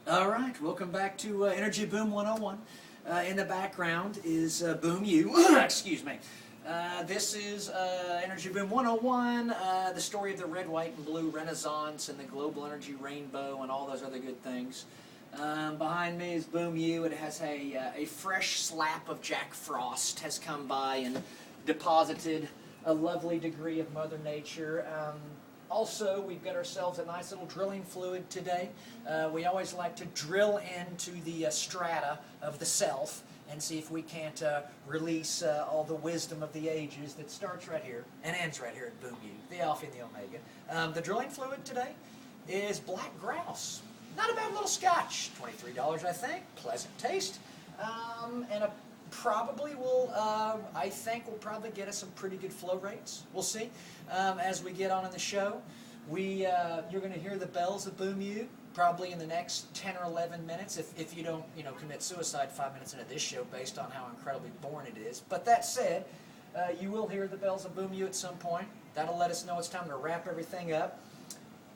All right, welcome back to Energy Boom 101. In the background is Boom U. Excuse me. This is Energy Boom 101, the story of the red, white, and blue renaissance and the global energy rainbow and all those other good things. Behind me is Boom U. It has a fresh slap of Jack Frost has come by and deposited a lovely degree of Mother Nature. Also, we've got ourselves a nice little drilling fluid today. We always like to drill into the strata of the self and see if we can't release all the wisdom of the ages that starts right here and ends right here at Boom U, the Alpha and the Omega. The drilling fluid today is black grouse. Not a bad little scotch, $23 I think, pleasant taste, and probably will, I think will probably get us some pretty good flow rates. We'll see as we get on in the show. You're going to hear the bells of Boom U probably in the next 10 or 11 minutes if you don't commit suicide 5 minutes into this show based on how incredibly boring it is. But that said, you will hear the bells of Boom U at some point. That'll let us know it's time to wrap everything up.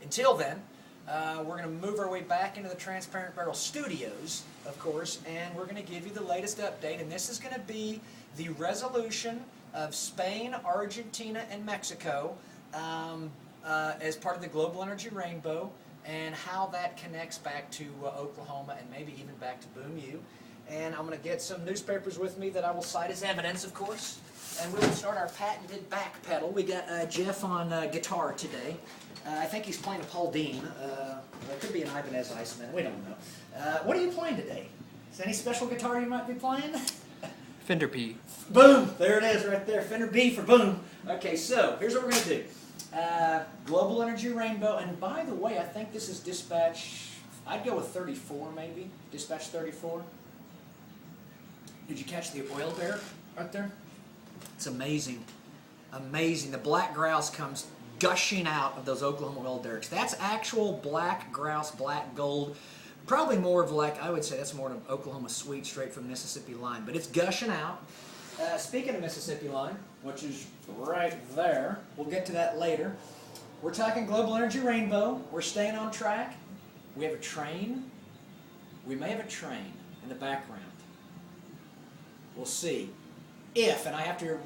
Until then, we're going to move our way back into the Transparent Barrel Studios, of course, and we're going to give you the latest update, and this is going to be the resolution of Spain, Argentina, and Mexico as part of the global energy rainbow, and how that connects back to Oklahoma and maybe even back to Boom U. And I'm going to get some newspapers with me that I will cite as evidence, of course, and we will start our patented back pedal. We got Jeff on guitar today. I think he's playing a Paul Dean. It could be an Ibanez Iceman. We don't know. What are you playing today? Is there any special guitar you might be playing? Fender P. Boom! There it is right there. Fender B for boom. Okay, so here's what we're going to do. Global Energy Rainbow. And by the way, I think this is dispatch, I'd go with 34 maybe. Dispatch 34. Did you catch the oil bear right there? It's amazing. Amazing. The black grouse comes gushing out of those Oklahoma oil derricks. That's actual black grouse, black gold. Probably more of like, I would say that's more of Oklahoma sweet straight from the Mississippi line. But it's gushing out. Speaking of Mississippi line, which is right there, we'll get to that later. We're talking global energy rainbow. We're staying on track. We have a train. We may have a train in the background. We'll see. If, and I have to,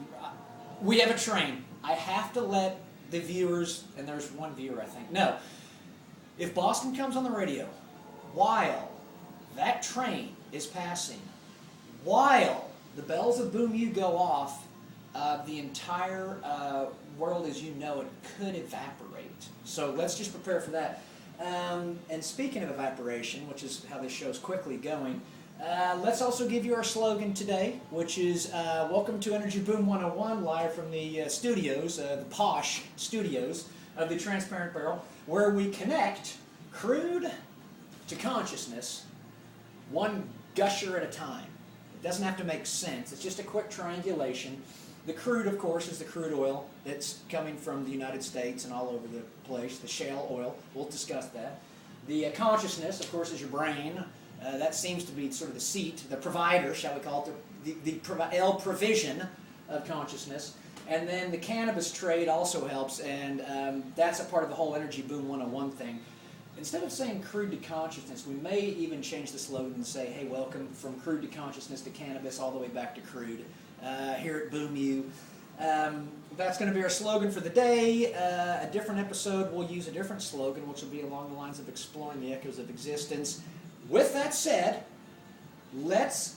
we have a train. I have to let the viewers, and there's one viewer I think, no. If Boston comes on the radio while that train is passing, while the bells of Boom U go off, the entire world as you know it could evaporate. So let's just prepare for that. And speaking of evaporation, which is how this show's quickly going, let's also give you our slogan today, which is welcome to Energy Boom 101, live from the studios, the posh studios of the Transparent Barrel, where we connect crude to consciousness, one gusher at a time. It doesn't have to make sense. It's just a quick triangulation. The crude, of course, is the crude oil that's coming from the United States and all over the place, the shale oil. We'll discuss that. The consciousness, of course, is your brain. That seems to be sort of the seat, the provider, shall we call it, the provision of consciousness. And then the cannabis trade also helps, and that's a part of the whole Energy Boom 101 thing. Instead of saying crude to consciousness, we may even change the slogan and say, hey, welcome from crude to consciousness to cannabis all the way back to crude here at Boom U. That's going to be our slogan for the day. A different episode, we'll use a different slogan, which will be along the lines of exploring the echoes of existence. With that said, let's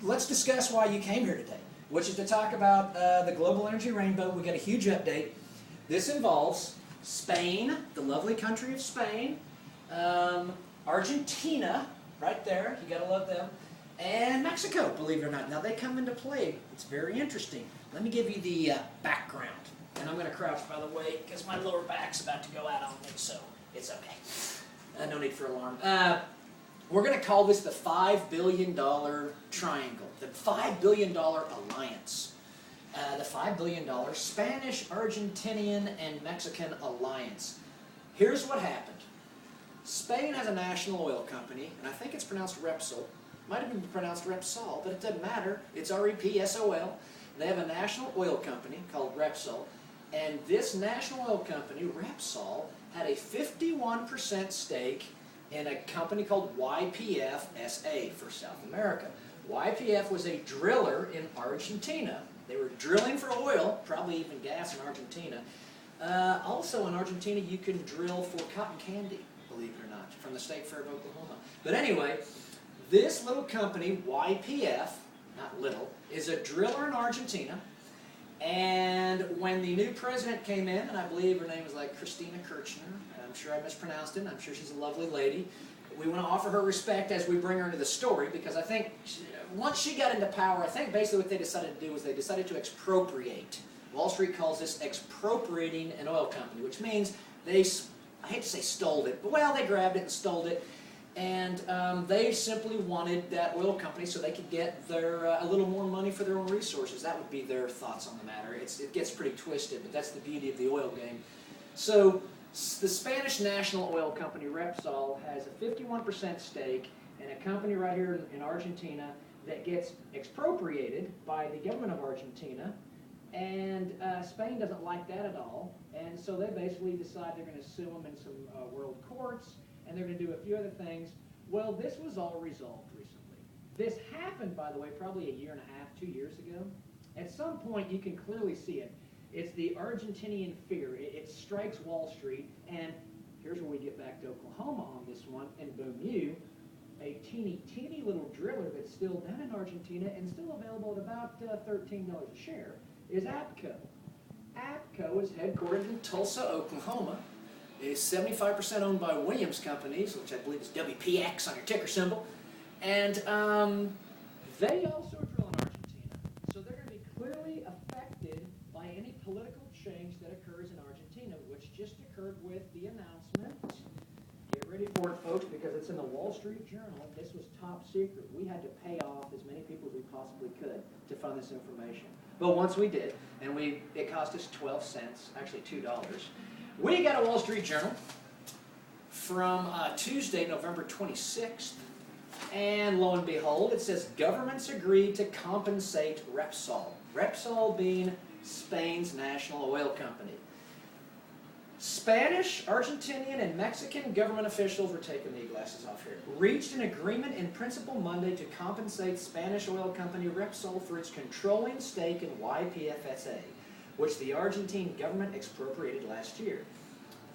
discuss why you came here today, which is to talk about the global energy rainbow. We got a huge update. This involves Spain, the lovely country of Spain, Argentina, right there, you gotta love them, and Mexico, believe it or not. Now they come into play. It's very interesting. Let me give you the background, and I'm going to crouch, by the way, because my lower back's about to go out on me, so it's okay. No need for alarm. We're going to call this the $5 billion triangle, the $5 billion alliance, the $5 billion Spanish, Argentinian, and Mexican alliance. Here's what happened. Spain has a national oil company, and I think it's pronounced Repsol. Might have been pronounced Repsol, but it doesn't matter. It's R-E-P-S-O-L. They have a national oil company called Repsol, and this national oil company, Repsol, had a 51% stake in a company called YPF SA for South America. YPF was a driller in Argentina. They were drilling for oil, probably even gas in Argentina. Also in Argentina, you can drill for cotton candy, believe it or not, from the State Fair of Oklahoma. But anyway, this little company, YPF, not little, is a driller in Argentina. And when the new president came in, and I believe her name was like Christina Kirchner, I'm sure I mispronounced it, I'm sure she's a lovely lady. We want to offer her respect as we bring her into the story, because I think once she got into power, I think basically what they decided to do was they decided to expropriate. Wall Street calls this expropriating an oil company, which means they, I hate to say stole it, but well, they grabbed it and stole it. And they simply wanted that oil company so they could get their a little more money for their own resources. That would be their thoughts on the matter. It gets pretty twisted, but that's the beauty of the oil game. So the Spanish national oil company, Repsol, has a 51% stake in a company right here in Argentina that gets expropriated by the government of Argentina. And Spain doesn't like that at all. And so they basically decide they're going to sue them in some world courts. And they're going to do a few other things. Well, this was all resolved recently. This happened, by the way, probably a year and a half, 2 years ago. At some point, you can clearly see it. It's the Argentinian fear. It strikes Wall Street. And here's where we get back to Oklahoma on this one. And boom, a teeny little driller that's still down in Argentina and still available at about $13 a share is APCO. APCO is headquartered in Tulsa, Oklahoma. Is 75% owned by Williams Companies, which I believe is WPX on your ticker symbol. And they also drill in Argentina. So they're going to be clearly affected by any political change that occurs in Argentina, which just occurred with the announcement. Get ready for it, folks, because it's in the Wall Street Journal. This was top secret. We had to pay off as many people as we possibly could to find this information. But once we did, and it cost us 12 cents, actually $2. We got a Wall Street Journal from Tuesday, November 26th, and lo and behold, it says governments agreed to compensate Repsol. Repsol being Spain's national oil company. Spanish, Argentinian, and Mexican government officials, we're taking the glasses off here, reached an agreement in principle Monday to compensate Spanish oil company Repsol for its controlling stake in YPFSA, which the Argentine government expropriated last year.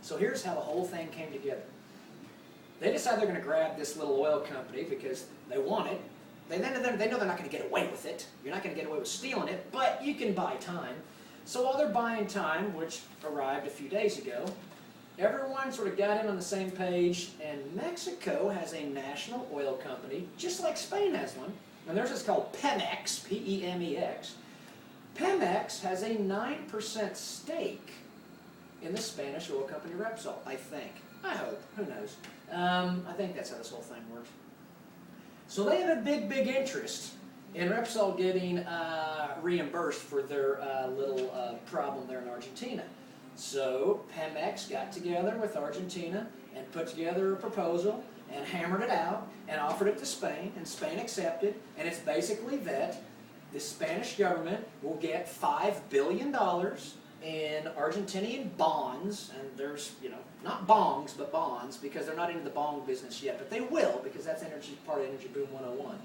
So here's how the whole thing came together. They decide they're going to grab this little oil company because they want it. They know they're not going to get away with it. You're not going to get away with stealing it, but you can buy time. So while they're buying time, which arrived a few days ago, everyone sort of got in on the same page, and Mexico has a national oil company, just like Spain has one, and theirs is called Pemex, P-E-M-E-X. Pemex has a 9% stake in the Spanish oil company Repsol, I think. I hope. Who knows? I think that's how this whole thing works. So they have a big interest in Repsol getting reimbursed for their little problem there in Argentina. So Pemex got together with Argentina and put together a proposal and hammered it out and offered it to Spain, and Spain accepted, and it's basically that the Spanish government will get $5 billion in Argentinian bonds, and there's, not bongs, but bonds, because they're not into the bong business yet, but they will, because that's part of Energy Boom 101.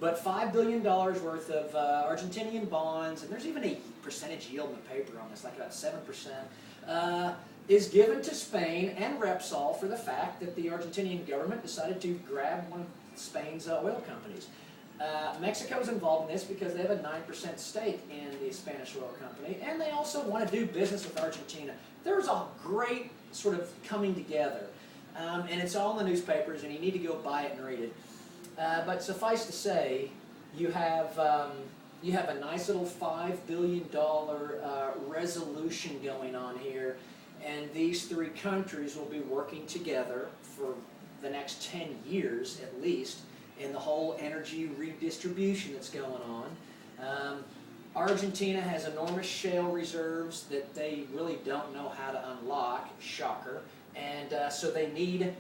But $5 billion worth of Argentinian bonds, and there's even a percentage yield in the paper on this, like about 7%, is given to Spain and Repsol for the fact that the Argentinian government decided to grab one of Spain's oil companies. Mexico's involved in this because they have a 9% stake in the Spanish oil company, and they also want to do business with Argentina. There's a great sort of coming together, and it's all in the newspapers, and you need to go buy it and read it. But suffice to say, you have a nice little $5 billion resolution going on here, and these three countries will be working together for the next 10 years at least in the whole energy redistribution that's going on. Argentina has enormous shale reserves that they really don't know how to unlock, shocker, and so they need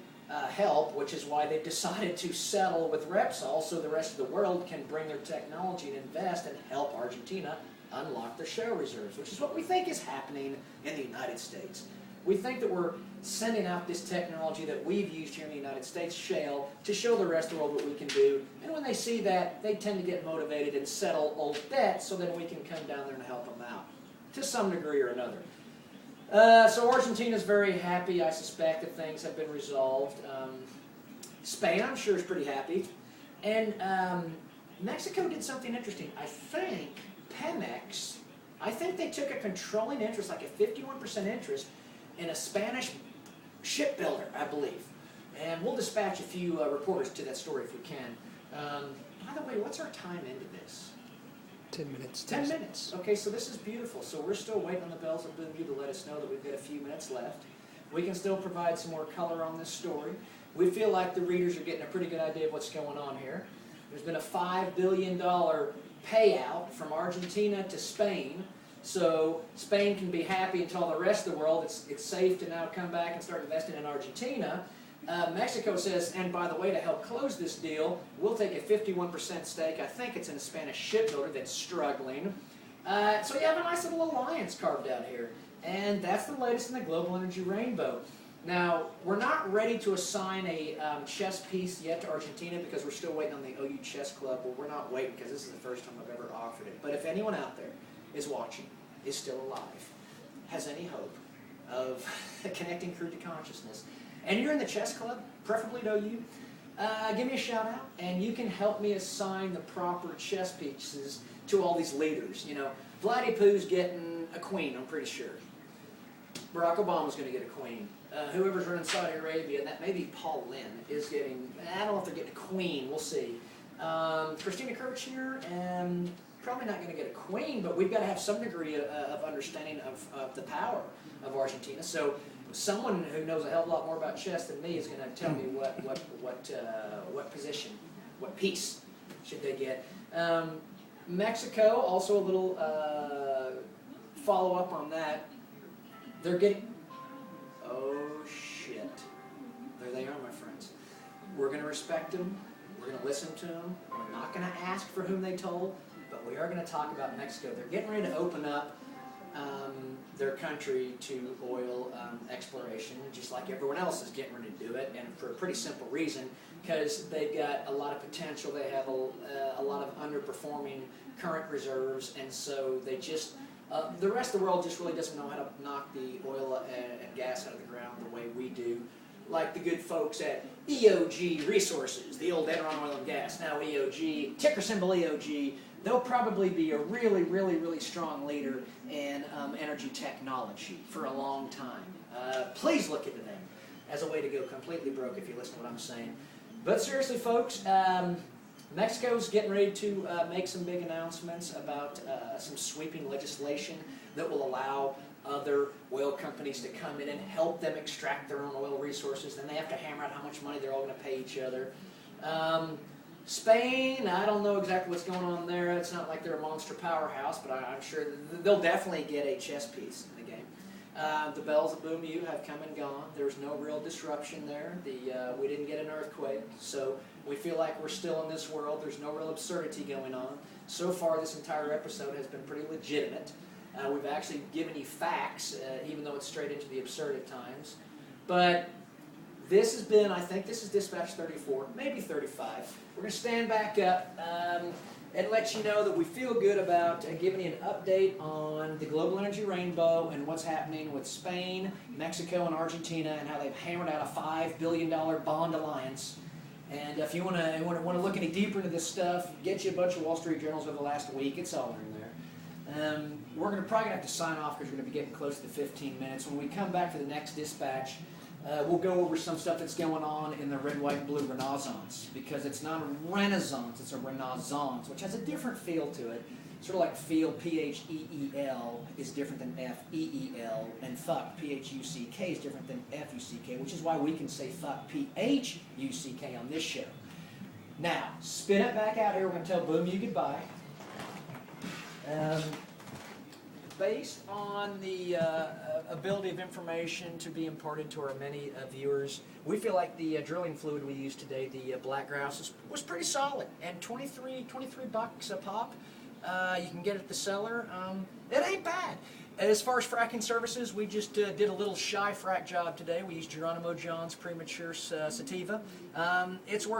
help, which is why they've decided to settle with Repsol so the rest of the world can bring their technology and invest and help Argentina unlock their shale reserves, which is what we think is happening in the United States. We think that we're sending out this technology that we've used here in the United States, shale, to show the rest of the world what we can do. And when they see that, they tend to get motivated and settle old debts so then we can come down there and help them out to some degree or another. So Argentina's very happy, I suspect, that things have been resolved. Spain, I'm sure, is pretty happy. And Mexico did something interesting. I think Pemex, I think they took a controlling interest, like a 51% interest, in a Spanish shipbuilder, I believe. And we'll dispatch a few reporters to that story if we can. By the way, what's our time into this? 10 minutes. 10 minutes. Okay, so this is beautiful. So we're still waiting on the bells of Boom U to let us know that we've got a few minutes left. We can still provide some more color on this story. We feel like the readers are getting a pretty good idea of what's going on here. There's been a $5 billion payout from Argentina to Spain. So Spain can be happy and tell the rest of the world it's safe to now come back and start investing in Argentina. Mexico says, and by the way, to help close this deal, we'll take a 51% stake. I think it's in a Spanish shipbuilder that's struggling. So you have a nice little alliance carved out here. And that's the latest in the global energy rainbow. Now, we're not ready to assign a chess piece yet to Argentina because we're still waiting on the OU Chess Club. Well, we're not waiting because this is the first time I've ever offered it. But if anyone out there is watching, is still alive, has any hope of connecting crude to consciousness, and you're in the chess club, preferably at OU, give me a shout out, and you can help me assign the proper chess pieces to all these leaders. You know, Vladdy Pooh's getting a queen, I'm pretty sure. Barack Obama's going to get a queen. Whoever's running Saudi Arabia, and that may be Paul Lynn, is getting, I don't know if they're getting a queen, we'll see. Christina Kirchner, and probably not going to get a queen, but we've got to have some degree of understanding of the power of Argentina. So someone who knows a hell of a lot more about chess than me is going to tell me what position, what piece should they get. Mexico, also a little follow-up on that. They're getting, oh shit, there they are, my friends. We're going to respect them, we're going to listen to them, we're not going to ask for whom they told, but we are going to talk about Mexico. They're getting ready to open up their country to oil exploration, just like everyone else is getting ready to do it, and for a pretty simple reason, because they've got a lot of potential. They have a lot of underperforming current reserves, and so they just, the rest of the world just really doesn't know how to knock the oil and gas out of the ground the way we do, like the good folks at EOG Resources, the old Enron Oil and Gas, now EOG, ticker symbol EOG. They'll probably be a really, really, really strong leader in energy technology for a long time. Please look into them as a way to go completely broke if you listen to what I'm saying. But seriously, folks, Mexico's getting ready to make some big announcements about some sweeping legislation that will allow other oil companies to come in and help them extract their own oil resources. Then they have to hammer out how much money they're all going to pay each other. Spain, I don't know exactly what's going on there. It's not like they're a monster powerhouse, but I'm sure they'll definitely get a chess piece in the game. The bells of Boom U have come and gone. There's no real disruption there. We didn't get an earthquake, so we feel like we're still in this world. There's no real absurdity going on. So far, this entire episode has been pretty legitimate. We've actually given you facts, even though it's straight into the absurd at times. But this has been, I think this is Dispatch 34, maybe 35. We're going to stand back up and let you know that we feel good about giving you an update on the global energy rainbow and what's happening with Spain, Mexico, and Argentina, and how they've hammered out a $5 billion bond alliance. And if you want to look any deeper into this stuff, get you a bunch of Wall Street Journals over the last week. It's all in there. We're probably going to have to sign off because we're going to be getting close to 15 minutes. When we come back for the next dispatch, we'll go over some stuff that's going on in the red, white, and blue renaissance, because it's not a renaissance, it's a renaissance, which has a different feel to it. Sort of like feel, P-H-E-E-L, is different than F-E-E-L, and fuck, P-H-U-C-K, is different than F-U-C-K, which is why we can say fuck, P-H-U-C-K on this show. Now, spin it back out here. We're going to tell Boom U goodbye. Based on the ability of information to be imparted to our many viewers, we feel like the drilling fluid we used today, the black grouse, was pretty solid. And 23 bucks a pop. You can get it at the cellar. It ain't bad. As far as fracking services, we just did a little shy frack job today. We used Geronimo John's premature sativa. It's working.